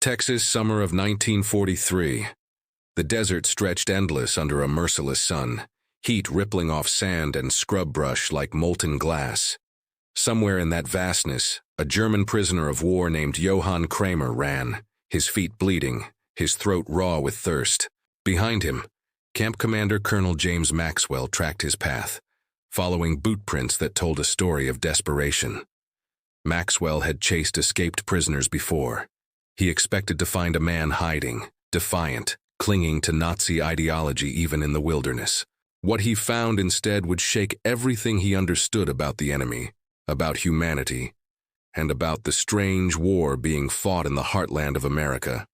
Texas, summer of 1943. The desert stretched endless under a merciless sun, heat rippling off sand and scrub brush like molten glass. Somewhere in that vastness, a German prisoner of war named Johann Kramer ran, his feet bleeding, his throat raw with thirst. Behind him, Camp Commander Colonel James Maxwell tracked his path, following boot prints that told a story of desperation. Maxwell had chased escaped prisoners before. He expected to find a man hiding, defiant, clinging to Nazi ideology even in the wilderness. What he found instead would shake everything he understood about the enemy, about humanity, and about the strange war being fought in the heartland of America.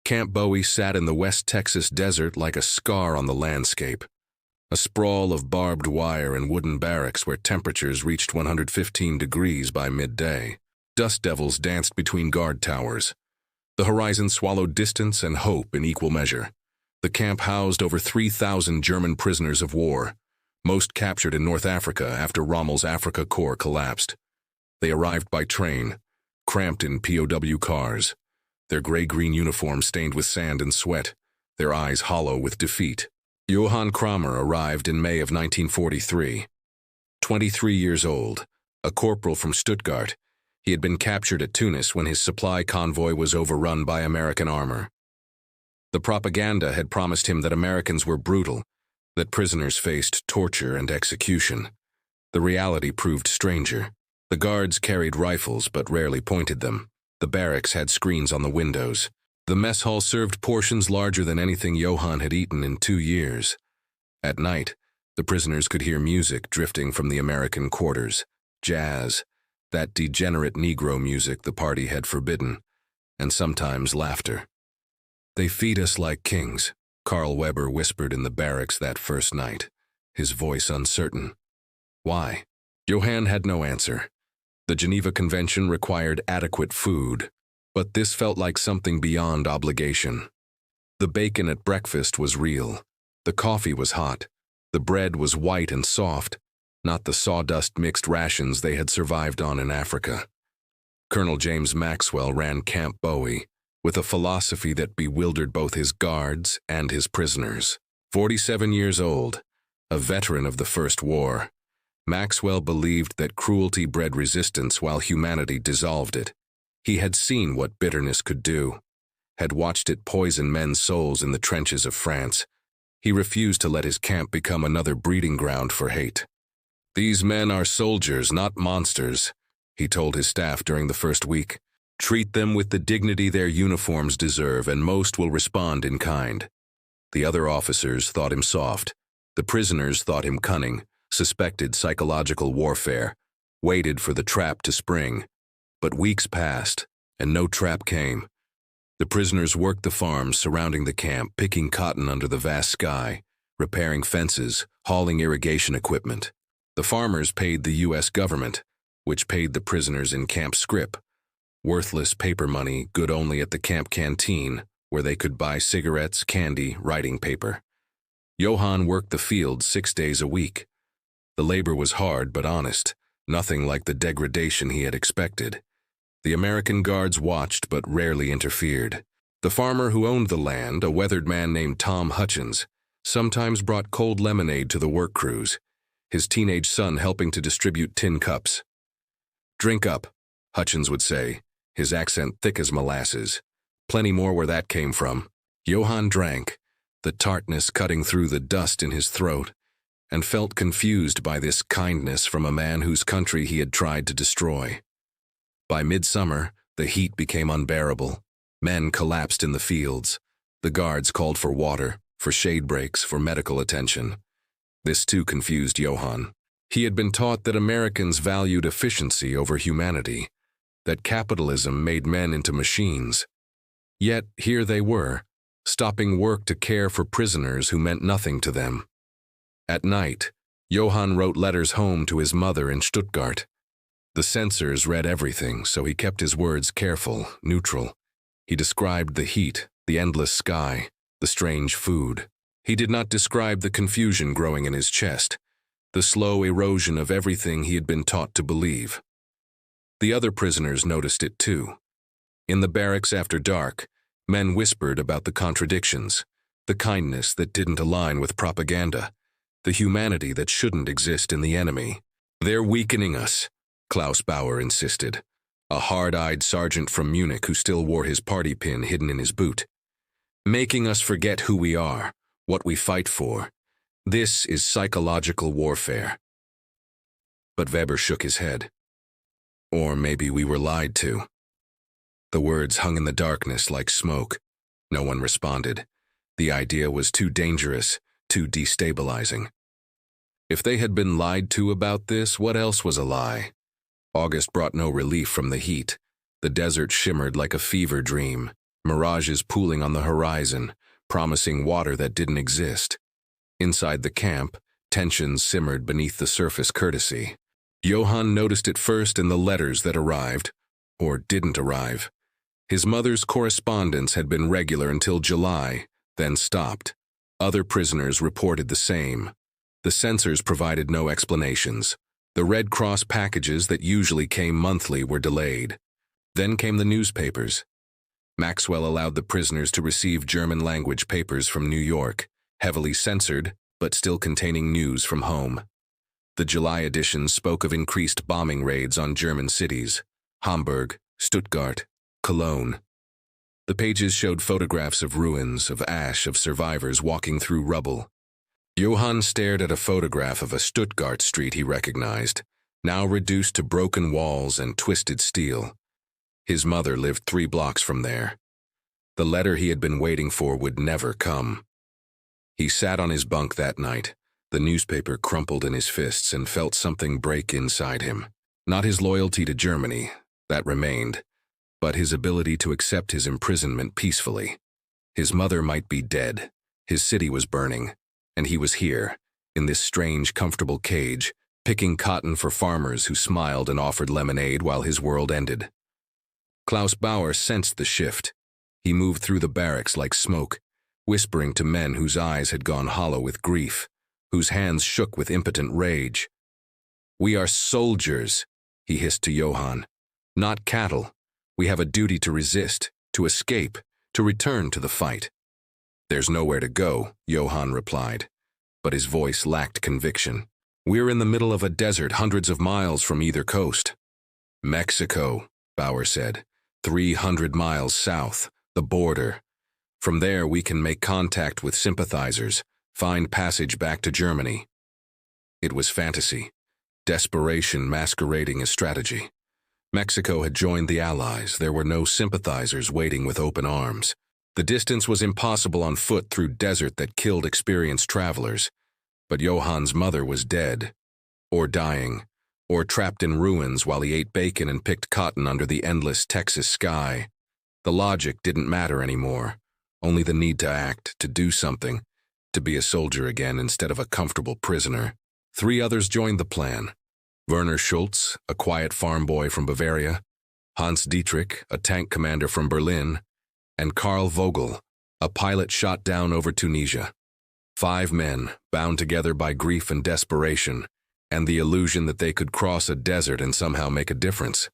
Camp Bowie sat in the West Texas desert like a scar on the landscape, a sprawl of barbed wire and wooden barracks where temperatures reached 115 degrees by midday. Dust devils danced between guard towers. The horizon swallowed distance and hope in equal measure. The camp housed over 3,000 German prisoners of war, most captured in North Africa after Rommel's Africa Corps collapsed. They arrived by train, cramped in POW cars, their gray-green uniforms stained with sand and sweat, their eyes hollow with defeat. Johann Kramer arrived in May of 1943. 23 years old, a corporal from Stuttgart, he had been captured at Tunis when his supply convoy was overrun by American armor. The propaganda had promised him that Americans were brutal, that prisoners faced torture and execution. The reality proved stranger. The guards carried rifles but rarely pointed them. The barracks had screens on the windows. The mess hall served portions larger than anything Johann had eaten in 2 years. At night, the prisoners could hear music drifting from the American quarters, jazz, that degenerate Negro music the party had forbidden, and sometimes laughter. "They feed us like kings," Carl Weber whispered in the barracks that first night, his voice uncertain. Why? Johann had no answer. The Geneva Convention required adequate food, but this felt like something beyond obligation. The bacon at breakfast was real. The coffee was hot. The bread was white and soft, not the sawdust-mixed rations they had survived on in Africa. Colonel James Maxwell ran Camp Bowie with a philosophy that bewildered both his guards and his prisoners. 47 years old, a veteran of the First War, Maxwell believed that cruelty bred resistance while humanity dissolved it. He had seen what bitterness could do, had watched it poison men's souls in the trenches of France. He refused to let his camp become another breeding ground for hate. "These men are soldiers, not monsters," he told his staff during the first week. "Treat them with the dignity their uniforms deserve, and most will respond in kind." The other officers thought him soft. The prisoners thought him cunning, suspected psychological warfare, waited for the trap to spring. But weeks passed, and no trap came. The prisoners worked the farms surrounding the camp, picking cotton under the vast sky, repairing fences, hauling irrigation equipment. The farmers paid the U.S. government, which paid the prisoners in camp scrip, worthless paper money good only at the camp canteen, where they could buy cigarettes, candy, writing paper. Johann worked the fields 6 days a week. The labor was hard but honest, nothing like the degradation he had expected. The American guards watched but rarely interfered. The farmer who owned the land, a weathered man named Tom Hutchins, sometimes brought cold lemonade to the work crews, his teenage son helping to distribute tin cups. "Drink up," Hutchins would say, his accent thick as molasses. "Plenty more where that came from." Johann drank, the tartness cutting through the dust in his throat, and felt confused by this kindness from a man whose country he had tried to destroy. By midsummer, the heat became unbearable. Men collapsed in the fields. The guards called for water, for shade breaks, for medical attention. This too confused Johann. He had been taught that Americans valued efficiency over humanity, that capitalism made men into machines. Yet here they were, stopping work to care for prisoners who meant nothing to them. At night, Johann wrote letters home to his mother in Stuttgart. The censors read everything, so he kept his words careful, neutral. He described the heat, the endless sky, the strange food. He did not describe the confusion growing in his chest, the slow erosion of everything he had been taught to believe. The other prisoners noticed it too. In the barracks after dark, men whispered about the contradictions, the kindness that didn't align with propaganda, the humanity that shouldn't exist in the enemy. "They're weakening us," Klaus Bauer insisted, a hard-eyed sergeant from Munich who still wore his party pin hidden in his boot. "Making us forget who we are, what we fight for. This is psychological warfare." But Weber shook his head. "Or maybe we were lied to." The words hung in the darkness like smoke. No one responded. The idea was too dangerous, too destabilizing. If they had been lied to about this, what else was a lie? August brought no relief from the heat. The desert shimmered like a fever dream, mirages pooling on the horizon, promising water that didn't exist. Inside the camp, tensions simmered beneath the surface courtesy. Johann noticed it first in the letters that arrived, or didn't arrive. His mother's correspondence had been regular until July, then stopped. Other prisoners reported the same. The censors provided no explanations. The Red Cross packages that usually came monthly were delayed. Then came the newspapers. Maxwell allowed the prisoners to receive German-language papers from New York, heavily censored, but still containing news from home. The July edition spoke of increased bombing raids on German cities: Hamburg, Stuttgart, Cologne. The pages showed photographs of ruins, of ash, of survivors walking through rubble. Johann stared at a photograph of a Stuttgart street he recognized, now reduced to broken walls and twisted steel. His mother lived 3 blocks from there. The letter he had been waiting for would never come. He sat on his bunk that night, the newspaper crumpled in his fists, and felt something break inside him. Not his loyalty to Germany, that remained, but his ability to accept his imprisonment peacefully. His mother might be dead, his city was burning, and he was here, in this strange, comfortable cage, picking cotton for farmers who smiled and offered lemonade while his world ended. Klaus Bauer sensed the shift. He moved through the barracks like smoke, whispering to men whose eyes had gone hollow with grief, whose hands shook with impotent rage. "We are soldiers," he hissed to Johann, "not cattle. We have a duty to resist, to escape, to return to the fight." "There's nowhere to go," Johann replied, but his voice lacked conviction. "We're in the middle of a desert hundreds of miles from either coast." "Mexico," Bauer said, 300 miles south, the border. From there we can make contact with sympathizers, find passage back to Germany." It was fantasy, desperation masquerading as strategy. Mexico had joined the Allies. There were no sympathizers waiting with open arms. The distance was impossible on foot through desert that killed experienced travelers. But Johann's mother was dead, or dying, or trapped in ruins while he ate bacon and picked cotton under the endless Texas sky. The logic didn't matter anymore, only the need to act, to do something, to be a soldier again instead of a comfortable prisoner. 3 others joined the plan. Werner Schultz, a quiet farm boy from Bavaria, Hans Dietrich, a tank commander from Berlin, and Karl Vogel, a pilot shot down over Tunisia. 5 men, bound together by grief and desperation, and the illusion that they could cross a desert and somehow make a difference.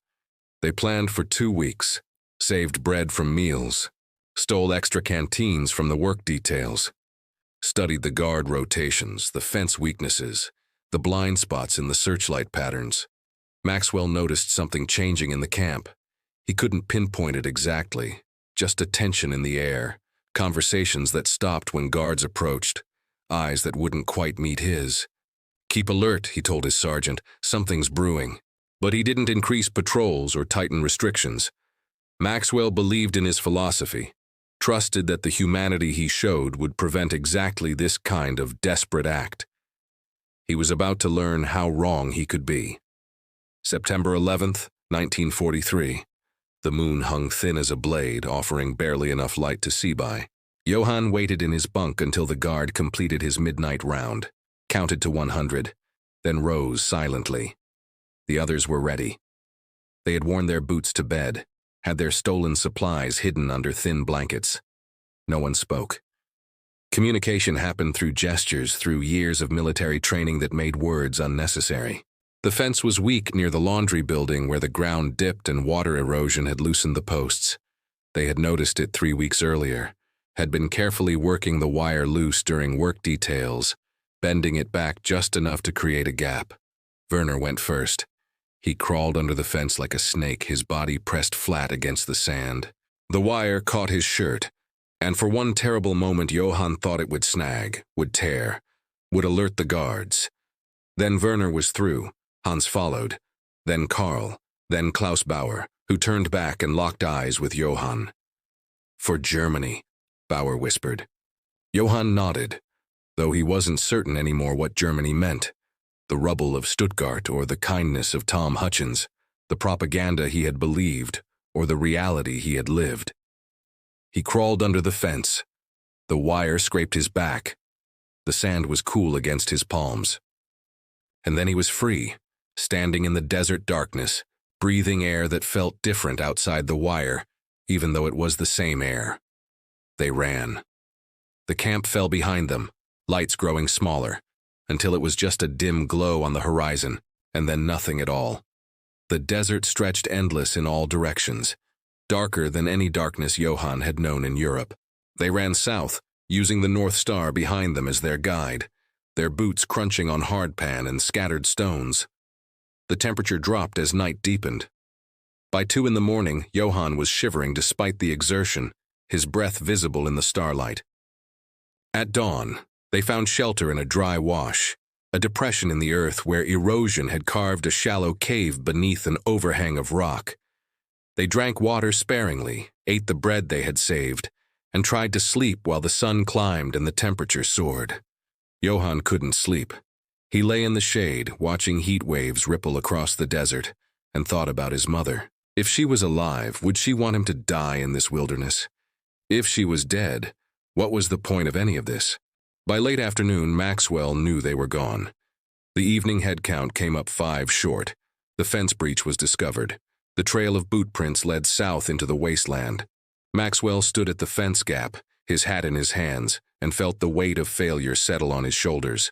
They planned for 2 weeks, saved bread from meals, stole extra canteens from the work details, studied the guard rotations, the fence weaknesses, the blind spots in the searchlight patterns. Maxwell noticed something changing in the camp. He couldn't pinpoint it exactly, just a tension in the air, conversations that stopped when guards approached, eyes that wouldn't quite meet his. "Keep alert," he told his sergeant, "something's brewing." But he didn't increase patrols or tighten restrictions. Maxwell believed in his philosophy, trusted that the humanity he showed would prevent exactly this kind of desperate act. He was about to learn how wrong he could be. September 11th, 1943. The moon hung thin as a blade, offering barely enough light to see by. Johann waited in his bunk until the guard completed his midnight round, counted to 100, then rose silently. The others were ready. They had worn their boots to bed, had their stolen supplies hidden under thin blankets. No one spoke. Communication happened through gestures, through years of military training that made words unnecessary. The fence was weak near the laundry building where the ground dipped and water erosion had loosened the posts. They had noticed it 3 weeks earlier, had been carefully working the wire loose during work details, bending it back just enough to create a gap. Werner went first. He crawled under the fence like a snake, his body pressed flat against the sand. The wire caught his shirt, and for one terrible moment Johann thought it would snag, would tear, would alert the guards. Then Werner was through. Hans followed, then Karl, then Klaus Bauer, who turned back and locked eyes with Johann. "For Germany," Bauer whispered. Johann nodded, though he wasn't certain anymore what Germany meant. The rubble of Stuttgart or the kindness of Tom Hutchins, the propaganda he had believed or the reality he had lived. He crawled under the fence. The wire scraped his back. The sand was cool against his palms. And then he was free, standing in the desert darkness, breathing air that felt different outside the wire, even though it was the same air. They ran. The camp fell behind them, lights growing smaller, until it was just a dim glow on the horizon, and then nothing at all. The desert stretched endless in all directions, darker than any darkness Johann had known in Europe. They ran south, using the North Star behind them as their guide, their boots crunching on hardpan and scattered stones. The temperature dropped as night deepened. By 2 in the morning, Johann was shivering despite the exertion, his breath visible in the starlight. At dawn, they found shelter in a dry wash, a depression in the earth where erosion had carved a shallow cave beneath an overhang of rock. They drank water sparingly, ate the bread they had saved, and tried to sleep while the sun climbed and the temperature soared. Johann couldn't sleep. He lay in the shade, watching heat waves ripple across the desert, and thought about his mother. If she was alive, would she want him to die in this wilderness? If she was dead, what was the point of any of this? By late afternoon, Maxwell knew they were gone. The evening head count came up 5 short. The fence breach was discovered. The trail of boot prints led south into the wasteland. Maxwell stood at the fence gap, his hat in his hands, and felt the weight of failure settle on his shoulders.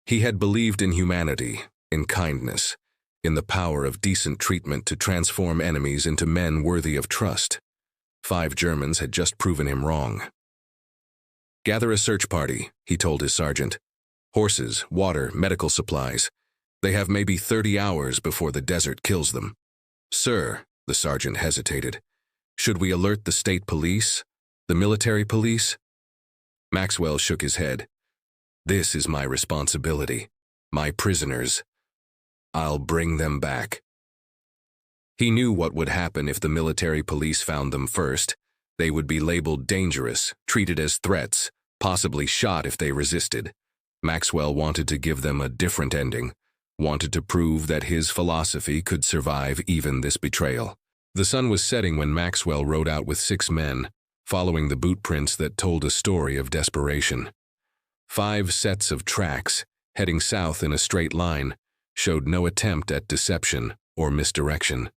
He had believed in humanity, in kindness, in the power of decent treatment to transform enemies into men worthy of trust. 5 Germans had just proven him wrong. "Gather a search party," he told his sergeant. "Horses, water, medical supplies. They have maybe 30 hours before the desert kills them." "Sir," the sergeant hesitated, "should we alert the state police? The military police?" Maxwell shook his head. "This is my responsibility. My prisoners. I'll bring them back." He knew what would happen if the military police found them first. They would be labeled dangerous, treated as threats, possibly shot if they resisted. Maxwell wanted to give them a different ending, wanted to prove that his philosophy could survive even this betrayal. The sun was setting when Maxwell rode out with 6 men, following the boot prints that told a story of desperation. 5 sets of tracks, heading south in a straight line, showed no attempt at deception or misdirection.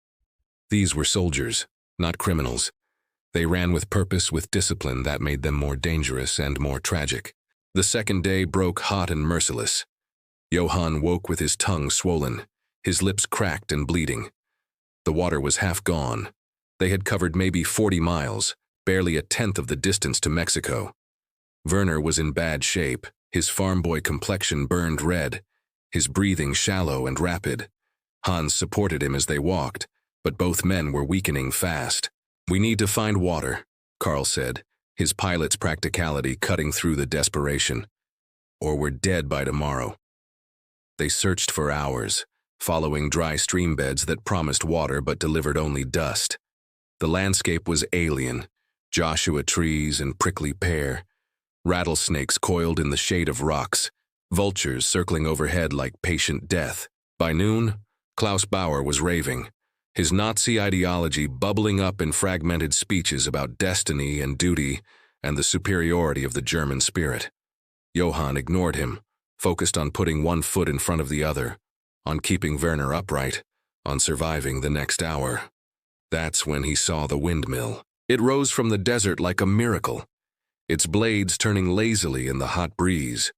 These were soldiers, not criminals. They ran with purpose, with discipline that made them more dangerous and more tragic. The second day broke hot and merciless. Johann woke with his tongue swollen, his lips cracked and bleeding. The water was half gone. They had covered maybe 40 miles, barely a tenth of the distance to Mexico. Werner was in bad shape, his farm boy complexion burned red, his breathing shallow and rapid. Hans supported him as they walked, but both men were weakening fast. "We need to find water," Karl said, his pilot's practicality cutting through the desperation. "Or we're dead by tomorrow." They searched for hours, following dry stream beds that promised water but delivered only dust. The landscape was alien, Joshua trees and prickly pear, rattlesnakes coiled in the shade of rocks, vultures circling overhead like patient death. By noon, Klaus Bauer was raving, his Nazi ideology bubbling up in fragmented speeches about destiny and duty and the superiority of the German spirit. Johann ignored him, focused on putting one foot in front of the other, on keeping Werner upright, on surviving the next hour. That's when he saw the windmill. It rose from the desert like a miracle, its blades turning lazily in the hot breeze,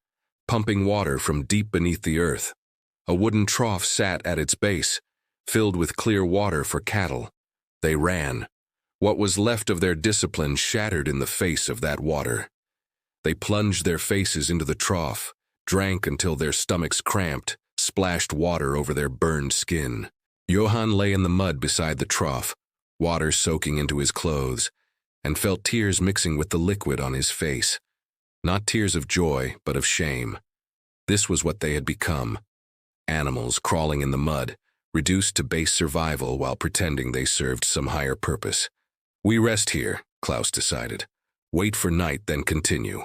pumping water from deep beneath the earth. A wooden trough sat at its base, filled with clear water for cattle. They ran. What was left of their discipline shattered in the face of that water. They plunged their faces into the trough, drank until their stomachs cramped, splashed water over their burned skin. Johann lay in the mud beside the trough, water soaking into his clothes, and felt tears mixing with the liquid on his face. Not tears of joy, but of shame. This was what they had become. Animals crawling in the mud, reduced to base survival while pretending they served some higher purpose. We rest here, Klaus decided. Wait for night, then continue.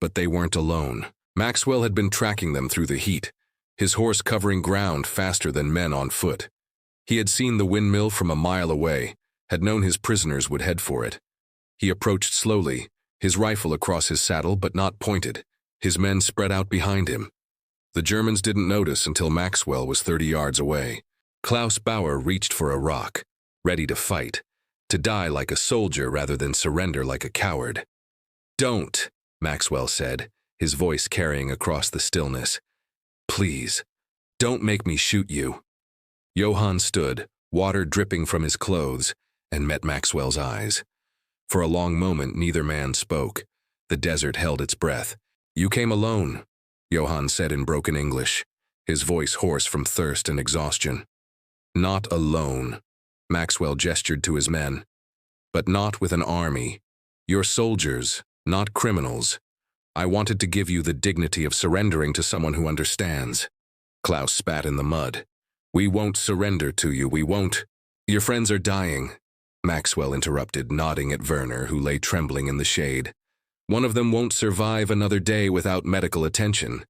But they weren't alone. Maxwell had been tracking them through the heat, his horse covering ground faster than men on foot. He had seen the windmill from a mile away, had known his prisoners would head for it. He approached slowly, his rifle across his saddle but not pointed, his men spread out behind him. The Germans didn't notice until Maxwell was 30 yards away. Klaus Bauer reached for a rock, ready to fight, to die like a soldier rather than surrender like a coward. "Don't," Maxwell said, his voice carrying across the stillness. "Please, don't make me shoot you." Johann stood, water dripping from his clothes, and met Maxwell's eyes. For a long moment, neither man spoke. The desert held its breath. "You came alone," Johann said in broken English, his voice hoarse from thirst and exhaustion. "Not alone," Maxwell gestured to his men. "But not with an army. You're soldiers, not criminals. I wanted to give you the dignity of surrendering to someone who understands." Klaus spat in the mud. "We won't surrender to you, we won't." "Your friends are dying," Maxwell interrupted, nodding at Werner, who lay trembling in the shade. "One of them won't survive another day without medical attention.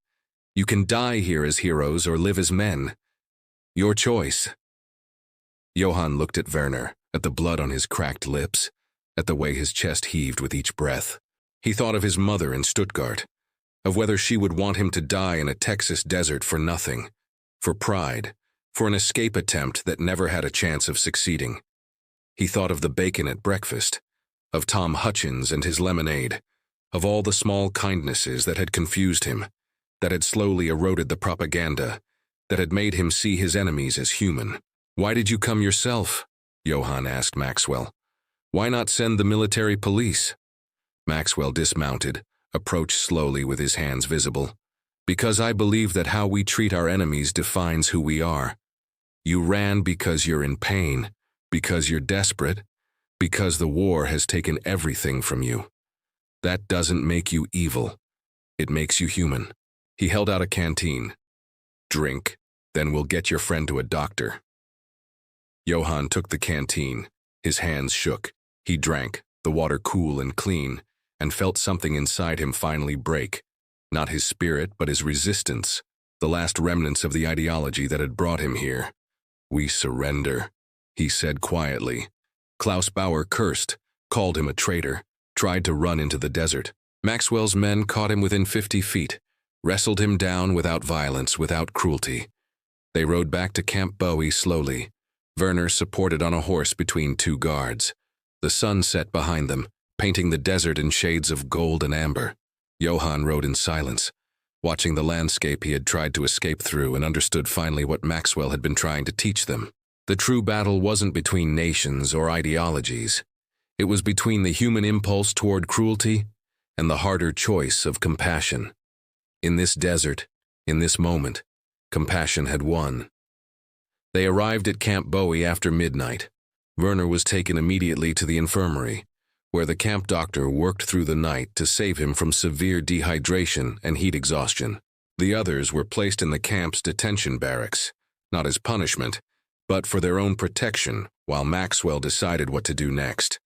You can die here as heroes or live as men. Your choice." Johann looked at Werner, at the blood on his cracked lips, at the way his chest heaved with each breath. He thought of his mother in Stuttgart, of whether she would want him to die in a Texas desert for nothing, for pride, for an escape attempt that never had a chance of succeeding. He thought of the bacon at breakfast, of Tom Hutchins and his lemonade, of all the small kindnesses that had confused him, that had slowly eroded the propaganda, that had made him see his enemies as human. "Why did you come yourself?" Johann asked Maxwell. "Why not send the military police?" Maxwell dismounted, approached slowly with his hands visible. "Because I believe that how we treat our enemies defines who we are. You ran because you're in pain, because you're desperate, because the war has taken everything from you. That doesn't make you evil. It makes you human." He held out a canteen. "Drink, then we'll get your friend to a doctor." Johann took the canteen. His hands shook. He drank, the water cool and clean, and felt something inside him finally break. Not his spirit, but his resistance, the last remnants of the ideology that had brought him here. "We surrender," he said quietly. Klaus Bauer cursed, called him a traitor, tried to run into the desert. Maxwell's men caught him within 50 feet, wrestled him down without violence, without cruelty. They rode back to Camp Bowie slowly, Werner supported on a horse between two guards. The sun set behind them, painting the desert in shades of gold and amber. Johann rode in silence, watching the landscape he had tried to escape through, and understood finally what Maxwell had been trying to teach them. The true battle wasn't between nations or ideologies. It was between the human impulse toward cruelty and the harder choice of compassion. In this desert, in this moment, compassion had won. They arrived at Camp Bowie after midnight. Werner was taken immediately to the infirmary, where the camp doctor worked through the night to save him from severe dehydration and heat exhaustion. The others were placed in the camp's detention barracks, not as punishment, but for their own protection, while Maxwell decided what to do next.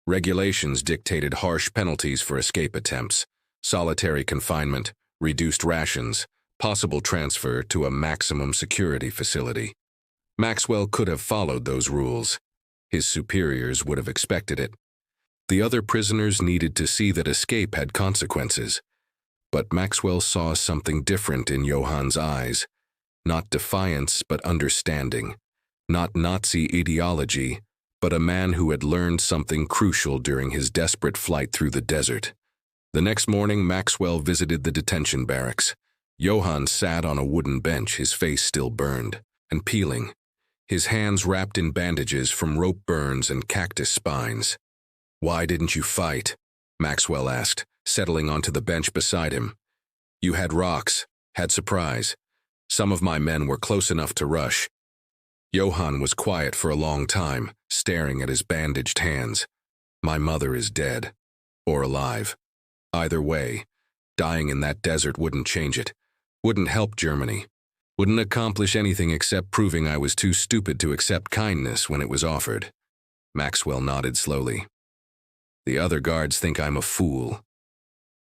Regulations dictated harsh penalties for escape attempts, solitary confinement, reduced rations, possible transfer to a maximum security facility. Maxwell could have followed those rules. His superiors would have expected it. The other prisoners needed to see that escape had consequences. But Maxwell saw something different in Johann's eyes. Not defiance, but understanding. Not Nazi ideology, but a man who had learned something crucial during his desperate flight through the desert. The next morning, Maxwell visited the detention barracks. Johann sat on a wooden bench, his face still burned and peeling, his hands wrapped in bandages from rope burns and cactus spines. "Why didn't you fight?" Maxwell asked, settling onto the bench beside him. "You had rocks, had surprise. Some of my men were close enough to rush." Johann was quiet for a long time, staring at his bandaged hands. "My mother is dead. Or alive. Either way, dying in that desert wouldn't change it. Wouldn't help Germany. Wouldn't accomplish anything except proving I was too stupid to accept kindness when it was offered." Maxwell nodded slowly. "The other guards think I'm a fool.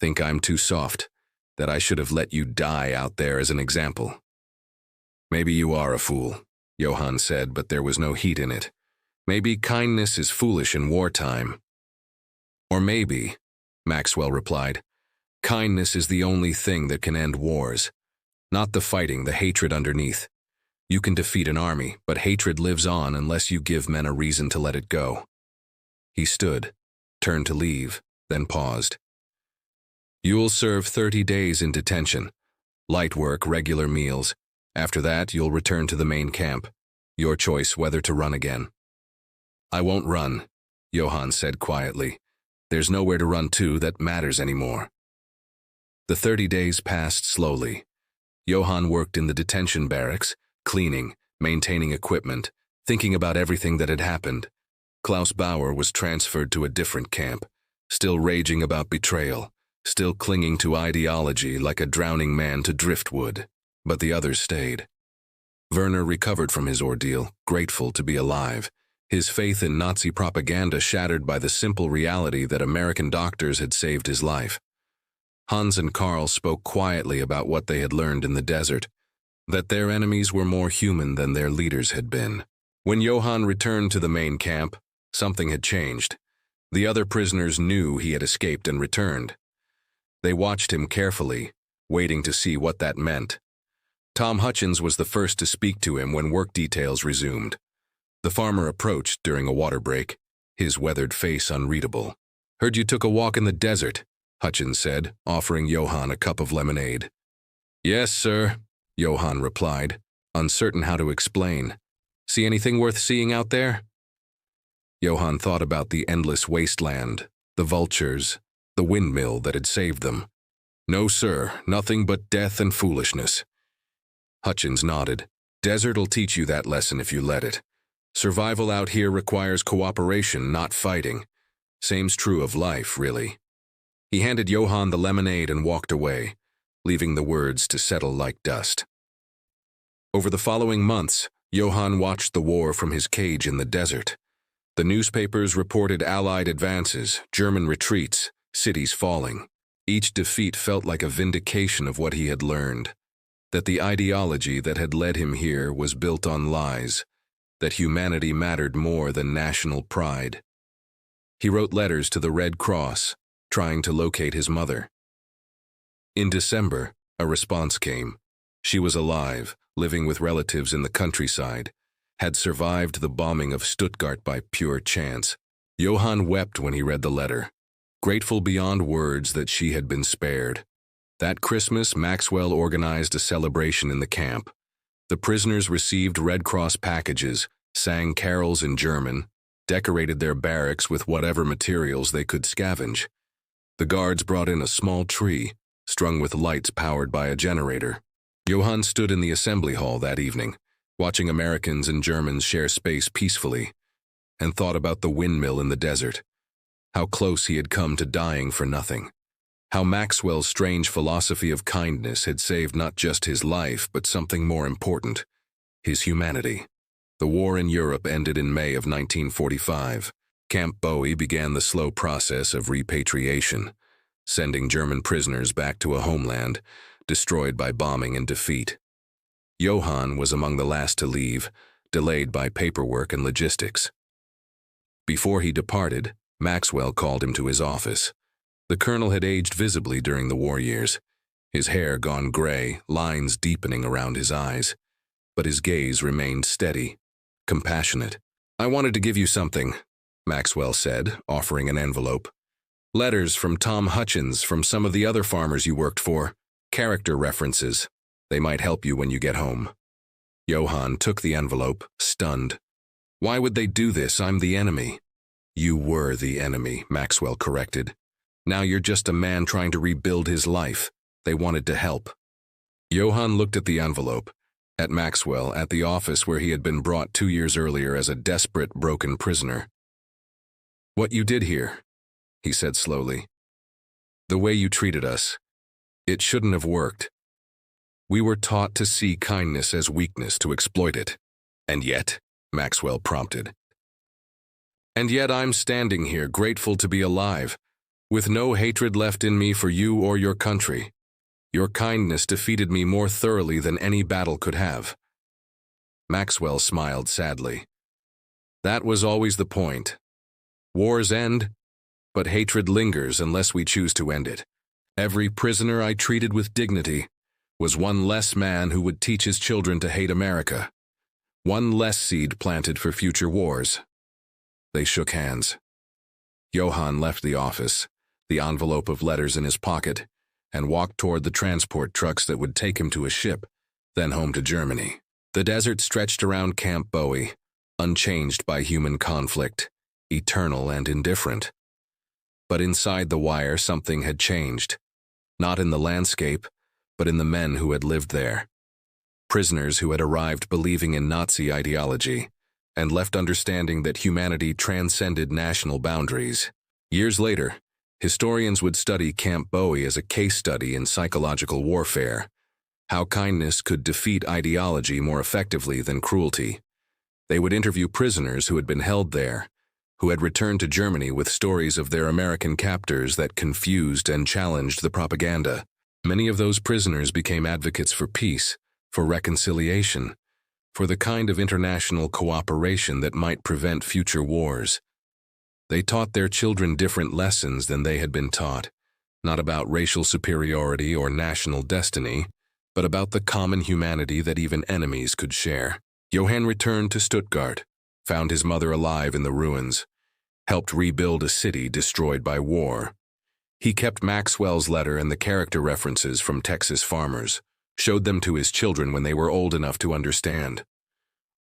Think I'm too soft, that I should have let you die out there as an example." "Maybe you are a fool," Johann said, but there was no heat in it. "Maybe kindness is foolish in wartime." "Or maybe," Maxwell replied, "kindness is the only thing that can end wars. Not the fighting, the hatred underneath. You can defeat an army, but hatred lives on unless you give men a reason to let it go." He stood, turned to leave, then paused. "You'll serve 30 days in detention. Light work, regular meals. After that, you'll return to the main camp. Your choice whether to run again." "I won't run," Johann said quietly. "There's nowhere to run to that matters anymore." The 30 days passed slowly. Johann worked in the detention barracks, cleaning, maintaining equipment, thinking about everything that had happened. Klaus Bauer was transferred to a different camp, still raging about betrayal, still clinging to ideology like a drowning man to driftwood, but the others stayed. Werner recovered from his ordeal, grateful to be alive, his faith in Nazi propaganda shattered by the simple reality that American doctors had saved his life. Hans and Karl spoke quietly about what they had learned in the desert, that their enemies were more human than their leaders had been. When Johann returned to the main camp, something had changed. The other prisoners knew he had escaped and returned. They watched him carefully, waiting to see what that meant. Tom Hutchins was the first to speak to him when work details resumed. The farmer approached during a water break, his weathered face unreadable. "Heard you took a walk in the desert," Hutchins said, offering Johann a cup of lemonade. "Yes, sir," Johann replied, uncertain how to explain. "See anything worth seeing out there?" Johann thought about the endless wasteland, the vultures, the windmill that had saved them. "No, sir, nothing but death and foolishness." Hutchins nodded. "Desert'll teach you that lesson if you let it. Survival out here requires cooperation, not fighting. Same's true of life, really." He handed Johann the lemonade and walked away, leaving the words to settle like dust. Over the following months, Johann watched the war from his cage in the desert. The newspapers reported Allied advances, German retreats, cities falling. Each defeat felt like a vindication of what he had learned, that the ideology that had led him here was built on lies, that humanity mattered more than national pride. He wrote letters to the Red Cross, trying to locate his mother. In December, a response came. She was alive, living with relatives in the countryside, had survived the bombing of Stuttgart by pure chance. Johann wept when he read the letter, grateful beyond words that she had been spared. That Christmas, Maxwell organized a celebration in the camp. The prisoners received Red Cross packages, sang carols in German, decorated their barracks with whatever materials they could scavenge. The guards brought in a small tree, strung with lights powered by a generator. Johann stood in the assembly hall that evening, watching Americans and Germans share space peacefully, and thought about the windmill in the desert, how close he had come to dying for nothing, how Maxwell's strange philosophy of kindness had saved not just his life but something more important, his humanity. The war in Europe ended in May of 1945. Camp Bowie began the slow process of repatriation, sending German prisoners back to a homeland destroyed by bombing and defeat. Johann was among the last to leave, delayed by paperwork and logistics. Before he departed, Maxwell called him to his office. The colonel had aged visibly during the war years, his hair gone gray, lines deepening around his eyes, but his gaze remained steady, compassionate. "I wanted to give you something," Maxwell said, offering an envelope. "Letters from Tom Hutchins from some of the other farmers you worked for. Character references. They might help you when you get home. Johann took the envelope, stunned. Why would they do this? I'm the enemy. You were the enemy, Maxwell corrected. Now you're just a man trying to rebuild his life. They wanted to help. Johann looked at the envelope, at Maxwell, at the office where he had been brought 2 years earlier as a desperate, broken prisoner. What you did here, he said slowly. The way you treated us. It shouldn't have worked. We were taught to see kindness as weakness, to exploit it. And yet, Maxwell prompted. And yet I'm standing here, grateful to be alive, with no hatred left in me for you or your country. Your kindness defeated me more thoroughly than any battle could have. Maxwell smiled sadly. That was always the point. Wars end, but hatred lingers unless we choose to end it. Every prisoner I treated with dignity was one less man who would teach his children to hate America. One less seed planted for future wars. They shook hands. Johann left the office, the envelope of letters in his pocket, and walked toward the transport trucks that would take him to a ship, then home to Germany. The desert stretched around Camp Bowie, unchanged by human conflict, eternal and indifferent. But inside the wire something had changed, not in the landscape, but in the men who had lived there. Prisoners who had arrived believing in Nazi ideology, and left understanding that humanity transcended national boundaries. Years later, historians would study Camp Bowie as a case study in psychological warfare, how kindness could defeat ideology more effectively than cruelty. They would interview prisoners who had been held there, who had returned to Germany with stories of their American captors that confused and challenged the propaganda. Many of those prisoners became advocates for peace, for reconciliation, for the kind of international cooperation that might prevent future wars. They taught their children different lessons than they had been taught, not about racial superiority or national destiny, but about the common humanity that even enemies could share. Johann returned to Stuttgart, found his mother alive in the ruins, helped rebuild a city destroyed by war. He kept Maxwell's letter and the character references from Texas farmers, showed them to his children when they were old enough to understand.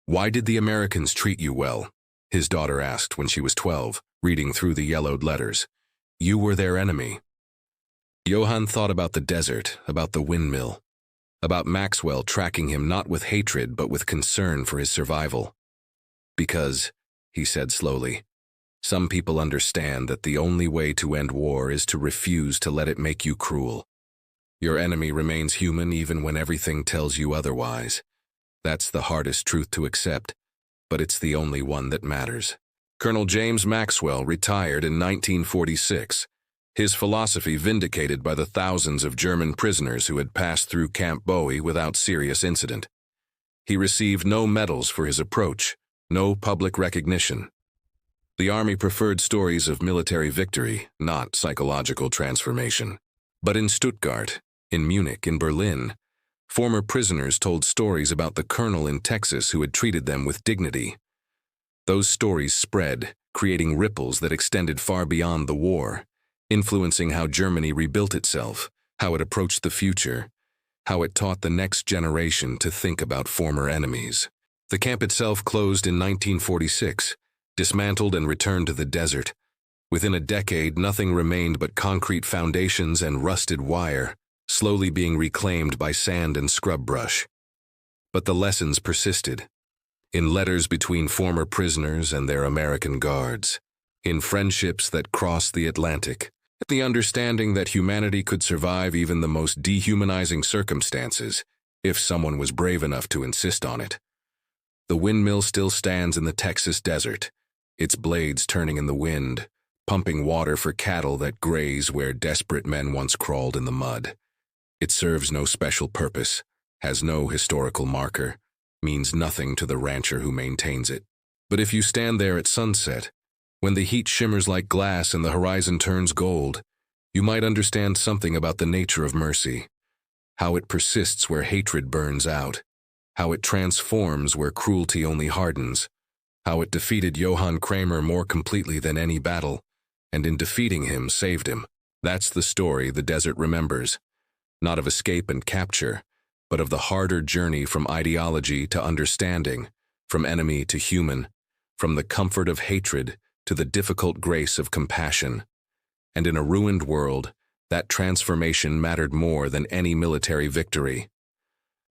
Why did the Americans treat you well? His daughter asked when she was 12, reading through the yellowed letters. You were their enemy. Johann thought about the desert, about the windmill, about Maxwell tracking him not with hatred but with concern for his survival. Because, he said slowly, some people understand that the only way to end war is to refuse to let it make you cruel. Your enemy remains human even when everything tells you otherwise. That's the hardest truth to accept, but it's the only one that matters. Colonel James Maxwell retired in 1946, his philosophy vindicated by the thousands of German prisoners who had passed through Camp Bowie without serious incident. He received no medals for his approach, no public recognition. The army preferred stories of military victory, not psychological transformation. But in Stuttgart, in Munich, in Berlin, former prisoners told stories about the colonel in Texas who had treated them with dignity. Those stories spread, creating ripples that extended far beyond the war, influencing how Germany rebuilt itself, how it approached the future, how it taught the next generation to think about former enemies. The camp itself closed in 1946, dismantled and returned to the desert. Within a decade, nothing remained but concrete foundations and rusted wire, slowly being reclaimed by sand and scrub brush. But the lessons persisted. In letters between former prisoners and their American guards, in friendships that crossed the Atlantic, the understanding that humanity could survive even the most dehumanizing circumstances if someone was brave enough to insist on it. The windmill still stands in the Texas desert, its blades turning in the wind, pumping water for cattle that graze where desperate men once crawled in the mud. It serves no special purpose, has no historical marker, means nothing to the rancher who maintains it. But if you stand there at sunset, when the heat shimmers like glass and the horizon turns gold, you might understand something about the nature of mercy, how it persists where hatred burns out, how it transforms where cruelty only hardens, how it defeated Johann Kramer more completely than any battle, and in defeating him saved him. That's the story the desert remembers. not of escape and capture, but of the harder journey from ideology to understanding, from enemy to human, from the comfort of hatred to the difficult grace of compassion. And in a ruined world, that transformation mattered more than any military victory.